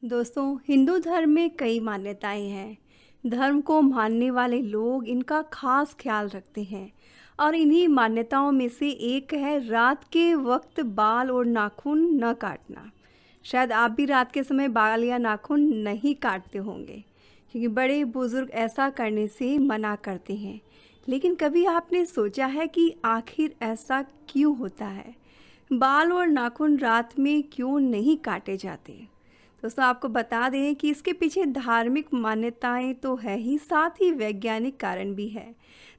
दोस्तों, हिंदू धर्म में कई मान्यताएं हैं। धर्म को मानने वाले लोग इनका खास ख्याल रखते हैं और इन्हीं मान्यताओं में से एक है रात के वक्त बाल और नाखून न काटना। शायद आप भी रात के समय बाल या नाखून नहीं काटते होंगे, क्योंकि बड़े बुजुर्ग ऐसा करने से मना करते हैं। लेकिन कभी आपने सोचा है कि आखिर ऐसा क्यों होता है? बाल और नाखून रात में क्यों नहीं काटे जाते? दोस्तों, आपको बता दें कि इसके पीछे धार्मिक मान्यताएं तो है ही, साथ ही वैज्ञानिक कारण भी है।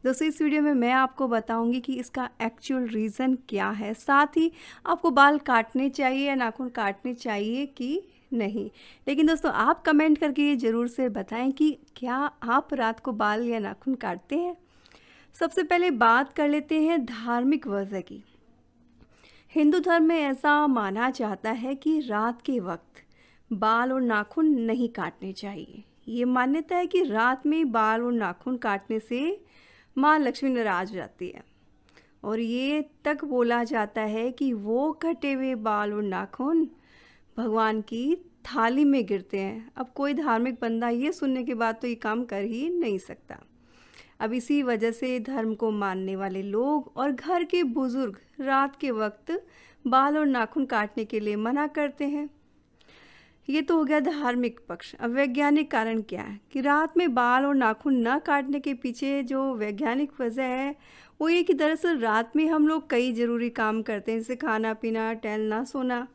दोस्तों, इस वीडियो में मैं आपको बताऊंगी कि इसका एक्चुअल रीज़न क्या है, साथ ही आपको बाल काटने चाहिए या नाखून काटने चाहिए कि नहीं। लेकिन दोस्तों, आप कमेंट करके ये ज़रूर से बताएं कि क्या आप रात को बाल या नाखून काटते हैं। सबसे पहले बात कर लेते हैं धार्मिक वजह की। हिंदू धर्म में ऐसा माना जाता है कि रात के वक्त बाल और नाखून नहीं काटने चाहिए। ये मान्यता है कि रात में बाल और नाखून काटने से माँ लक्ष्मी नाराज हो जाती है और ये तक बोला जाता है कि वो कटे हुए बाल और नाखून भगवान की थाली में गिरते हैं। अब कोई धार्मिक बंदा ये सुनने के बाद तो ये काम कर ही नहीं सकता। अब इसी वजह से धर्म को मानने वाले लोग और घर के बुजुर्ग रात के वक्त बाल और नाखून काटने के लिए मना करते हैं। ये तो हो गया धार्मिक पक्ष। अब वैज्ञानिक कारण क्या है कि रात में बाल और नाखून न काटने के पीछे जो वैज्ञानिक वजह है वो ये कि दरअसल रात में हम लोग कई ज़रूरी काम करते हैं, जैसे खाना पीना, टहलना, सोना।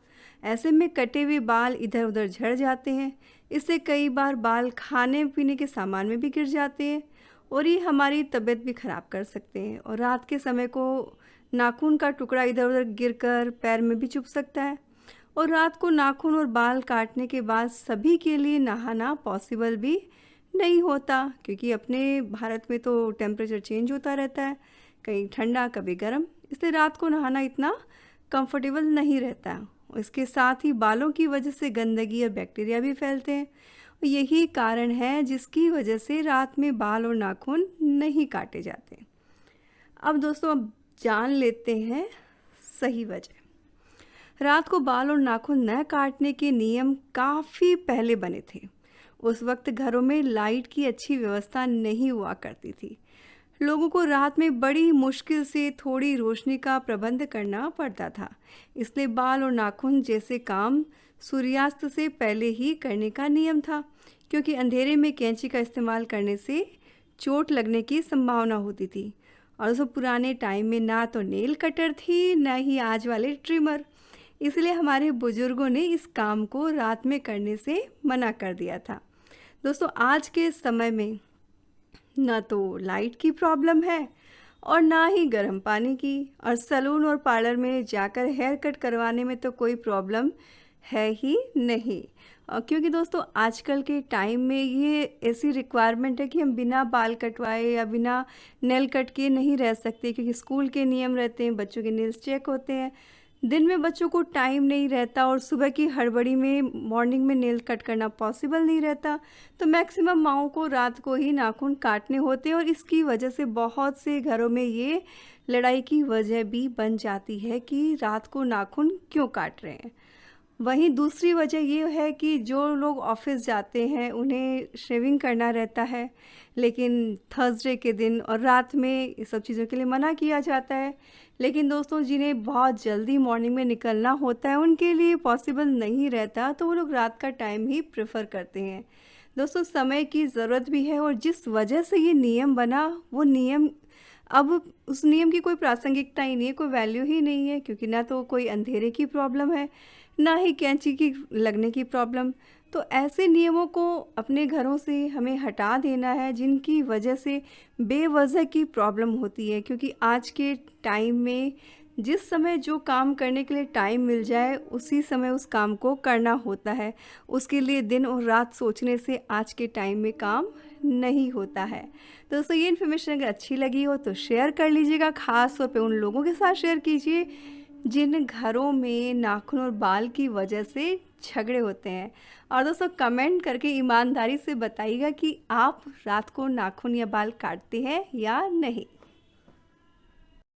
ऐसे में कटे हुए बाल इधर उधर झड़ जाते हैं। इससे कई बार बाल खाने पीने के सामान में भी गिर जाते हैं और ये हमारी तबीयत भी ख़राब कर सकते हैं। और रात के समय को नाखून का टुकड़ा इधर उधर गिरकर पैर में भी चुभ सकता है। और रात को नाखून और बाल काटने के बाद सभी के लिए नहाना पॉसिबल भी नहीं होता, क्योंकि अपने भारत में तो टेम्परेचर चेंज होता रहता है, कहीं ठंडा कभी गर्म। इसलिए रात को नहाना इतना कंफर्टेबल नहीं रहता। और इसके साथ ही बालों की वजह से गंदगी और बैक्टीरिया भी फैलते हैं। और यही कारण है जिसकी वजह से रात में बाल और नाखून नहीं काटे जाते। अब दोस्तों, अब जान लेते हैं सही वजह। रात को बाल और नाखून न काटने के नियम काफ़ी पहले बने थे। उस वक्त घरों में लाइट की अच्छी व्यवस्था नहीं हुआ करती थी। लोगों को रात में बड़ी मुश्किल से थोड़ी रोशनी का प्रबंध करना पड़ता था। इसलिए बाल और नाखून जैसे काम सूर्यास्त से पहले ही करने का नियम था, क्योंकि अंधेरे में कैंची का इस्तेमाल करने से चोट लगने की संभावना होती थी। और उस पुराने टाइम में ना तो नेल कटर थी, ना ही आज वाले ट्रिमर। इसलिए हमारे बुजुर्गों ने इस काम को रात में करने से मना कर दिया था। दोस्तों, आज के समय में ना तो लाइट की प्रॉब्लम है और ना ही गर्म पानी की, और सैलून और पार्लर में जाकर हेयर कट करवाने में तो कोई प्रॉब्लम है ही नहीं। क्योंकि दोस्तों, आजकल के टाइम में ये ऐसी रिक्वायरमेंट है कि हम बिना बाल कटवाए या बिना नेल कट किए नहीं रह सकते, क्योंकि स्कूल के नियम रहते हैं, बच्चों के नेल्स चेक होते हैं। दिन में बच्चों को टाइम नहीं रहता और सुबह की हड़बड़ी में मॉर्निंग में नेल कट करना पॉसिबल नहीं रहता, तो मैक्सिमम माओं को रात को ही नाखून काटने होते हैं। और इसकी वजह से बहुत से घरों में ये लड़ाई की वजह भी बन जाती है कि रात को नाखून क्यों काट रहे हैं। वहीं दूसरी वजह ये है कि जो लोग ऑफिस जाते हैं उन्हें शेविंग करना रहता है, लेकिन थर्सडे के दिन और रात में ये सब चीज़ों के लिए मना किया जाता है। लेकिन दोस्तों, जिन्हें बहुत जल्दी मॉर्निंग में निकलना होता है उनके लिए पॉसिबल नहीं रहता, तो वो लोग रात का टाइम ही प्रेफर करते हैं। दोस्तों, समय की ज़रूरत भी है, और जिस वजह से ये नियम बना वो नियम अब उस नियम की कोई प्रासंगिकता ही नहीं है, कोई वैल्यू ही नहीं है, क्योंकि ना तो कोई अंधेरे की प्रॉब्लम है, ना ही कैंची की लगने की प्रॉब्लम। तो ऐसे नियमों को अपने घरों से हमें हटा देना है जिनकी वजह से बेवजह की प्रॉब्लम होती है। क्योंकि आज के टाइम में जिस समय जो काम करने के लिए टाइम मिल जाए उसी समय उस काम को करना होता है। उसके लिए दिन और रात सोचने से आज के टाइम में काम नहीं होता है। दोस्तों, ये इन्फॉर्मेशन अगर अच्छी लगी हो तो शेयर कर लीजिएगा, ख़ास तौर पे उन लोगों के साथ शेयर कीजिए जिन घरों में नाखून और बाल की वजह से झगड़े होते हैं। और दोस्तों, कमेंट करके ईमानदारी से बताइएगा कि आप रात को नाखून या बाल काटते हैं या नहीं।